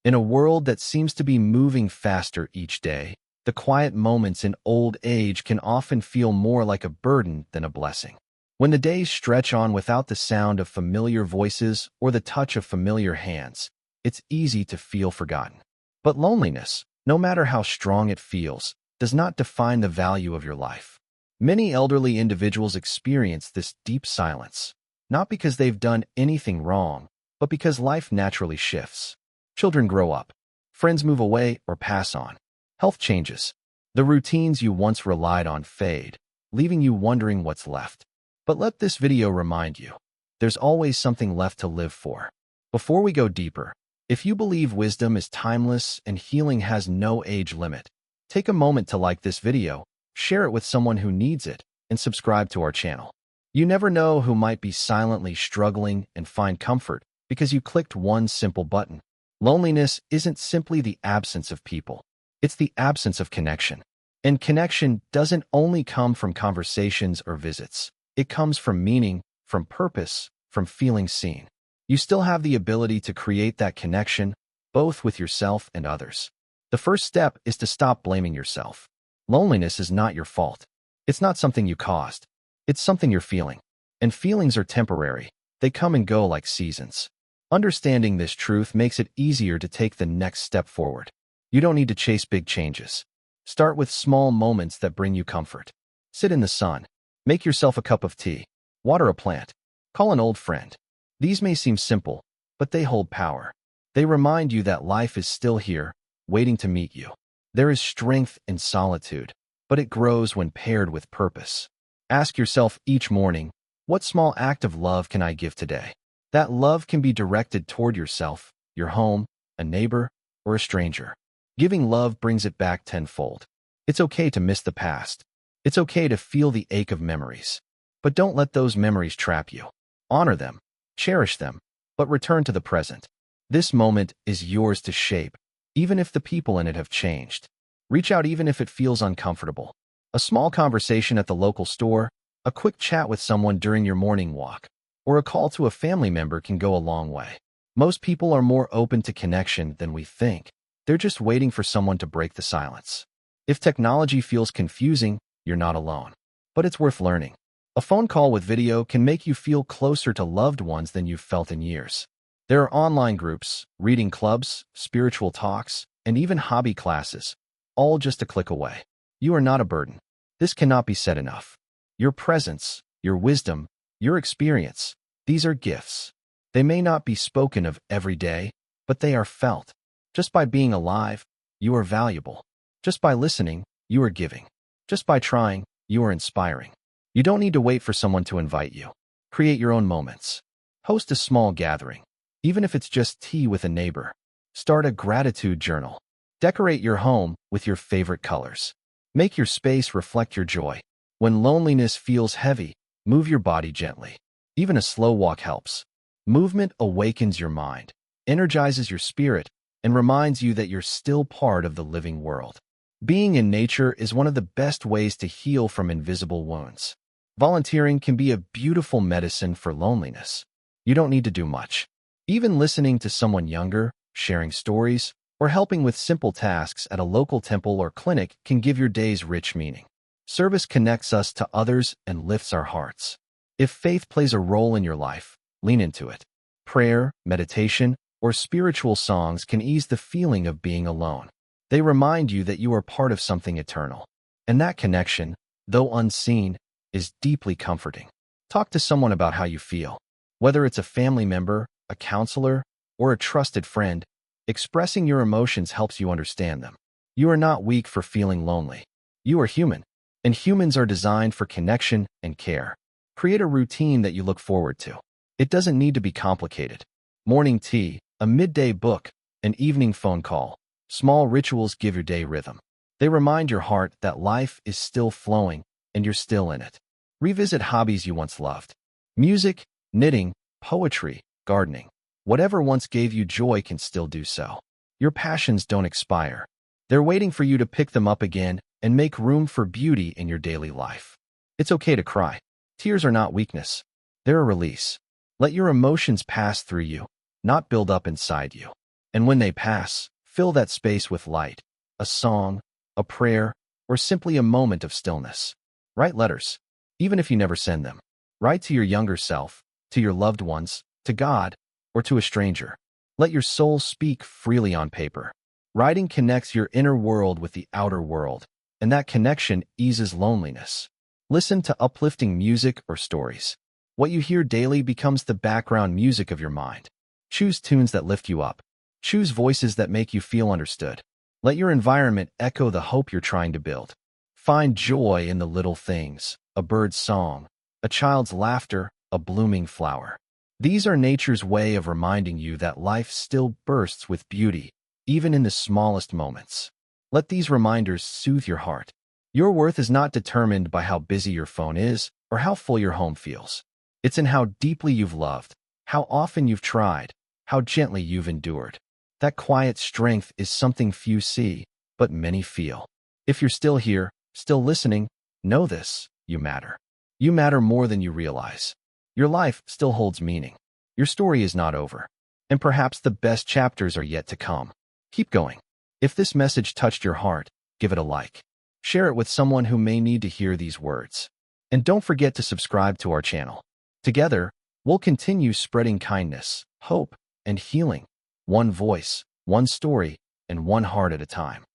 In a world that seems to be moving faster each day, the quiet moments in old age can often feel more like a burden than a blessing. When the days stretch on without the sound of familiar voices or the touch of familiar hands, it's easy to feel forgotten. But loneliness, no matter how strong it feels, does not define the value of your life. Many elderly individuals experience this deep silence, not because they've done anything wrong, but because life naturally shifts. Children grow up, friends move away or pass on, health changes. The routines you once relied on fade, leaving you wondering what's left. But let this video remind you, there's always something left to live for. Before we go deeper, if you believe wisdom is timeless and healing has no age limit, take a moment to like this video, share it with someone who needs it, and subscribe to our channel. You never know who might be silently struggling and find comfort because you clicked one simple button. Loneliness isn't simply the absence of people. It's the absence of connection. And connection doesn't only come from conversations or visits. It comes from meaning, from purpose, from feeling seen. You still have the ability to create that connection, both with yourself and others. The first step is to stop blaming yourself. Loneliness is not your fault. It's not something you caused. It's something you're feeling. And feelings are temporary. They come and go like seasons. Understanding this truth makes it easier to take the next step forward. You don't need to chase big changes. Start with small moments that bring you comfort. Sit in the sun. Make yourself a cup of tea. Water a plant. Call an old friend. These may seem simple, but they hold power. They remind you that life is still here, waiting to meet you. There is strength in solitude, but it grows when paired with purpose. Ask yourself each morning, what small act of love can I give today? That love can be directed toward yourself, your home, a neighbor, or a stranger. Giving love brings it back tenfold. It's okay to miss the past. It's okay to feel the ache of memories. But don't let those memories trap you. Honor them, cherish them, but return to the present. This moment is yours to shape, even if the people in it have changed. Reach out even if it feels uncomfortable. A small conversation at the local store, a quick chat with someone during your morning walk, or a call to a family member can go a long way. Most people are more open to connection than we think. They're just waiting for someone to break the silence. If technology feels confusing, you're not alone. But it's worth learning. A phone call with video can make you feel closer to loved ones than you've felt in years. There are online groups, reading clubs, spiritual talks, and even hobby classes, all just a click away. You are not a burden. This cannot be said enough. Your presence, your wisdom, your experience, these are gifts. They may not be spoken of every day, but they are felt. Just by being alive, you are valuable. Just by listening, you are giving. Just by trying, you are inspiring. You don't need to wait for someone to invite you. Create your own moments. Host a small gathering, even if it's just tea with a neighbor. Start a gratitude journal. Decorate your home with your favorite colors. Make your space reflect your joy. When loneliness feels heavy, move your body gently. Even a slow walk helps. Movement awakens your mind, energizes your spirit, and reminds you that you're still part of the living world. Being in nature is one of the best ways to heal from invisible wounds. Volunteering can be a beautiful medicine for loneliness. You don't need to do much. Even listening to someone younger, sharing stories, or helping with simple tasks at a local temple or clinic can give your days rich meaning. Service connects us to others and lifts our hearts. If faith plays a role in your life, lean into it. Prayer, meditation, or spiritual songs can ease the feeling of being alone. They remind you that you are part of something eternal. And that connection, though unseen, is deeply comforting. Talk to someone about how you feel. Whether it's a family member, a counselor, or a trusted friend, expressing your emotions helps you understand them. You are not weak for feeling lonely. You are human, and humans are designed for connection and care. Create a routine that you look forward to. It doesn't need to be complicated. Morning tea, a midday book, an evening phone call. Small rituals give your day rhythm. They remind your heart that life is still flowing and you're still in it. Revisit hobbies you once loved. Music, knitting, poetry, gardening. Whatever once gave you joy can still do so. Your passions don't expire. They're waiting for you to pick them up again and make room for beauty in your daily life. It's okay to cry. Tears are not weakness. They're a release. Let your emotions pass through you, not build up inside you. And when they pass, fill that space with light, a song, a prayer, or simply a moment of stillness. Write letters, even if you never send them. Write to your younger self, to your loved ones, to God, or to a stranger. Let your soul speak freely on paper. Writing connects your inner world with the outer world, and that connection eases loneliness. Listen to uplifting music or stories. What you hear daily becomes the background music of your mind. Choose tunes that lift you up. Choose voices that make you feel understood. Let your environment echo the hope you're trying to build. Find joy in the little things, a bird's song, a child's laughter, a blooming flower. These are nature's way of reminding you that life still bursts with beauty, even in the smallest moments. Let these reminders soothe your heart. Your worth is not determined by how busy your phone is or how full your home feels. It's in how deeply you've loved, how often you've tried, how gently you've endured. That quiet strength is something few see, but many feel. If you're still here, still listening, know this: you matter. You matter more than you realize. Your life still holds meaning. Your story is not over. And perhaps the best chapters are yet to come. Keep going. If this message touched your heart, give it a like. Share it with someone who may need to hear these words. And don't forget to subscribe to our channel. Together, we'll continue spreading kindness, hope, and healing. One voice, one story, and one heart at a time.